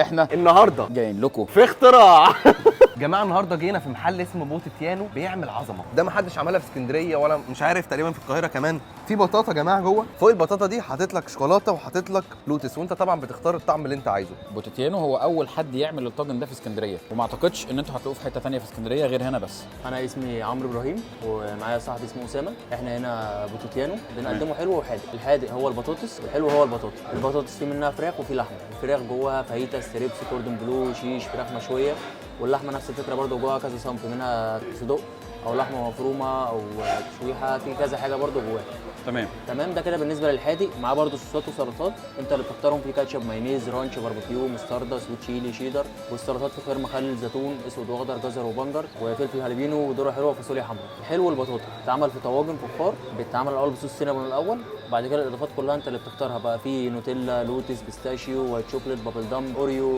احنا النهارده جايين لكم في اختراع. جماعه النهارده جينا في محل اسمه بوتيتيانو بيعمل عظمه، ده ما حدش عملها في اسكندريه ولا مش عارف تقريبا في القاهره كمان. في بطاطا يا جماعه جوه، فوق البطاطا دي حاطط لك شوكولاته وحاطط لك لوتس، وانت طبعا بتختار الطعم اللي انت عايزه. بوتيتيانو هو اول حد يعمل الطاجن ده في اسكندريه، وما اعتقدش ان انتوا هتلاقوه في حته ثانيه في اسكندريه غير هنا بس. انا اسمي عمرو ابراهيم ومعايا صاحبي اسمه اسامه. احنا هنا بوتيتيانو بنقدمه حلو وحادق. الحادق هو البطاطس والحلو هو البطاطا. البطاطس فيه منها فراخ وفيه لحمه. الفراخ جواها فاهيتا، ستريبس، كوردون بلو، شيش، فراخ مشويه. واللحمه نفس الفكره برده، جواها كذا صنف، منها صدق او لحمه مفرومه او تشويحه، في كذا حاجه برده جواها. تمام. ده كده بالنسبه للحادق. معاه برده صوصات وسلطات انت اللي بتختارهم، في كاتشب، مايونيز، رانش، باربيكيو، مستردة، سويت شيلي، شيدر. والسلطات في خيار مخلل، زيتون اسود واخضر، جزر وبنجر وفلفل هالبينو وذره حلوه وفاصوليا حمراء. الحلو البطاطا بتتعمل في طواجن فخار، بتتعمل الاول بصوص سينابون الاول، بعد كده الاضافات كلها انت اللي بتختارها بقى، في نوتيلا، لوتس، بيستاشيو، وايت شوكليت، بابل دام، اوريو.